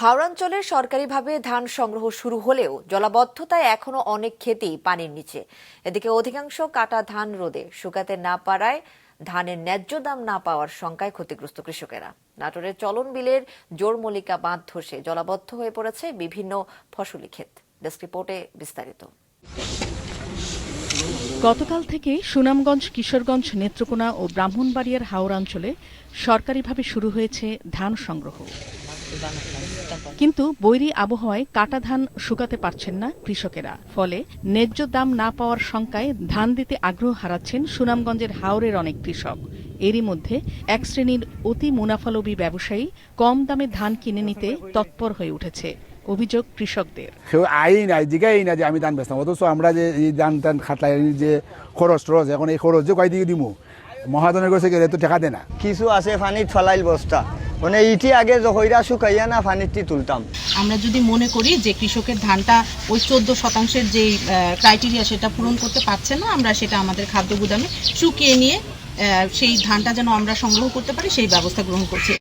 হাওড়াঞ্চলে সরকারিভাবে ধান সংগ্রহ শুরু হলেও জলাবদ্ধতায় এখনো অনেক ক্ষেতেই পানির নিচে। এদিকে অধিকাংশ কাটা ধান রোদে শুকাতে না পারায় ধানের ন্যায্য দাম না পাওয়ার শঙ্কায় ক্ষতিগ্রস্ত কৃষকেরা। নাটোরের চলন বিলের জোরমল্লিকা বাঁধ ধসে জলাবদ্ধ হয়ে পড়েছে বিভিন্ন ফসলি ক্ষেত। ডেস্ক রিপোর্টে বিস্তারিত। গতকাল থেকে সুনামগঞ্জ, কিশোরগঞ্জ, নেত্রকোনা ও ব্রাহ্মণবাড়িয়ার হাওড়াঞ্চলে সরকারিভাবে শুরু হয়েছে ধান সংগ্রহ। কিন্তু বৈরী আবহাওয়ায় কাটা ধান শুকাতে পারছেন না কৃষকেরা। ফলে ন্যায্য দাম না পাওয়ার শঙ্কায় ধান দিতে আগ্রহ হারাচ্ছেন সুনামগঞ্জের হাওরের অনেক কৃষক। এরই মধ্যে এক শ্রেণীর অতি মুনাফালোভী ব্যবসায়ী কম দামে ধান কিনে নিতে তৎপর হয়ে উঠেছে। অভিযোগ কৃষকদের, যে আমি ধান বেচতাম, অথচ আমরা যে এই ধান খাটাই যে খরচ এখন এই খরচ যে কয় দিকে দিব মহাজনের কাছে গেলে তো টাকা দেয় না। কিছু আছে পানির ফলাইল বস্তা, মানে ইটি আগে জহইরা শুকাইয়া না পানিটি তুলতাম। আমরা যদি মনে করি যে কৃষকের ধানটা ওই 14% যে ক্রাইটেরিয়া সেটা পূরণ করতে পারছে না, আমরা সেটা আমাদের খাদ্য গুদামে শুকিয়ে নিয়ে সেই ধানটা যেন আমরা সংগ্রহ করতে পারি সেই ব্যবস্থা গ্রহণ করছি।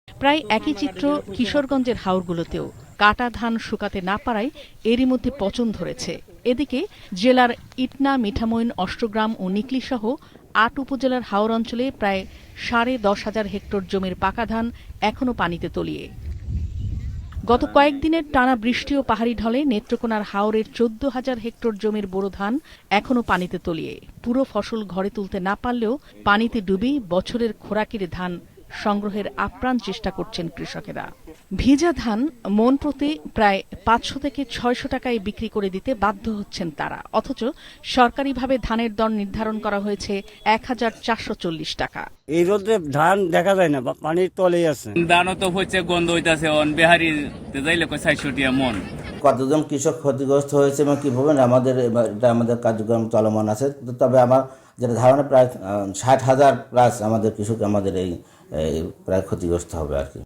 প্রায় একই চিত্র কিশোরগঞ্জের হাওরগুলোতেও। কাটা ধান শুকাতে না পারায় এরই মধ্যে পচন ধরেছে। এদিকে জেলার ইটনা, মিঠামইন, অষ্টগ্রাম ও নিকলি সহ ৮ উপজেলার হাওর অঞ্চলে প্রায় ১০,৫০ হেক্টর জমির পাকা ধান এখনো পানিতে তলিয়ে। গত কয়েকদিনের টানা বৃষ্টি ও পাহাড়ি ঢলে নেত্রকোনার হাওরের ১৪,০০০ হেক্টর জমির বোরো ধান এখনো পানিতে তলিয়ে। পুরো ফসল ঘরে তুলতে না পারলেও পানিতে ডুবেই বছরের খোরাকির ধান সংগ্রহের আপ্রাণ চেষ্টা করছেন কৃষকেরা। ভিজা ধান মন প্রতি প্রায় ৫০০ থেকে ৬০০ টাকায় বিক্রি করে দিতে বাধ্য হচ্ছেন তারা। অথচ সরকারিভাবে ধানের দর নির্ধারণ করা হয়েছে ১,৪৪০ টাকা। এই রোদে ধান দেখা যায় না, পানির তলেই আছে। ধানও তো হচ্ছে, গন্ধ হইতাছে, বেহারি যাইলে ৬০০ টাকা মন। কতজন কৃষক ক্ষতিগ্রস্ত হয়েছে এবং কীভাবে আমাদের কার্যক্রম চলমান আছে। তবে আমার যেটা ধারণা প্রায় ৬০,০০০ প্লাস আমাদের কৃষক আমাদের এই প্রায় ক্ষতিগ্রস্ত হবে আর কি।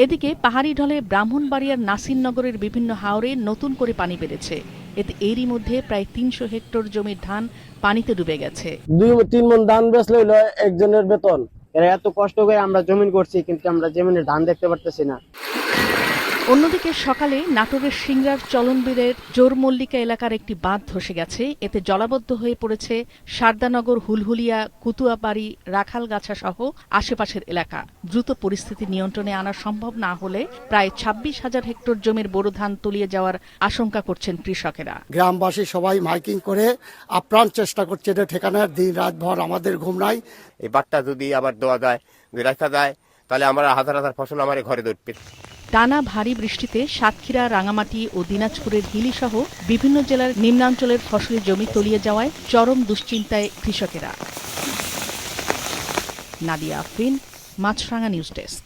এদিকে পাহাড়ি ঢলে ব্রাহ্মণবাড়িয়ার নাসিরনগরের বিভিন্ন হাওরে নতুন করে পানি বেড়েছে। এতে এরই মধ্যে প্রায় ৩০০ হেক্টর জমির ধান পানিতে ডুবে গেছে। ২-৩ মণ ধান বেচলে হলো একজনের বেতন। এরা এত কষ্ট করে আমরা জমিন করছি, কিন্তু আমরা জমিনে ধান দেখতে পারতেছি না। অন্যদিকে সকালে নাটোরের সিংড়ার চলনবিলের জোরমল্লিকা এলাকার একটি বাঁধ ধসে গেছে। এতে জলাবদ্ধ হয়ে পড়েছে শারদানগর, হুলহুলিয়া, কুতুয়াবাড়ি, রাখালগাছা সহ আশেপাশের এলাকা। দ্রুত পরিস্থিতি নিয়ন্ত্রণে আনা সম্ভব না হলে প্রায় ২৬,০০০ হেক্টর জমির বোরো ধান তলিয়ে যাওয়ার আশঙ্কা করছেন কৃষকেরা। গ্রামবাসী সবাই মাইকিং করে আপ্রাণ চেষ্টা করছে এটা ঠেকানোর। দিন রাত ভর আমাদের ঘুম নাই। এই বাটটা যদি আবার দেওয়া যায়, রাখা যায়, তাহলে আমরা হাজার হাজার ফসল আমার ঘরে ধরবে। টানা ভারী বৃষ্টিতে সাতক্ষীরা, রাঙামাটি ও দিনাজপুরের হিলি সহ বিভিন্ন জেলার নিম্নাঞ্চলের ফসলি জমি তলিয়ে যাওয়ায় চরম দুশ্চিন্তায় কৃষকেরা। নাদিয়া আফরিন, মাছরাঙা নিউজ ডেস্ক।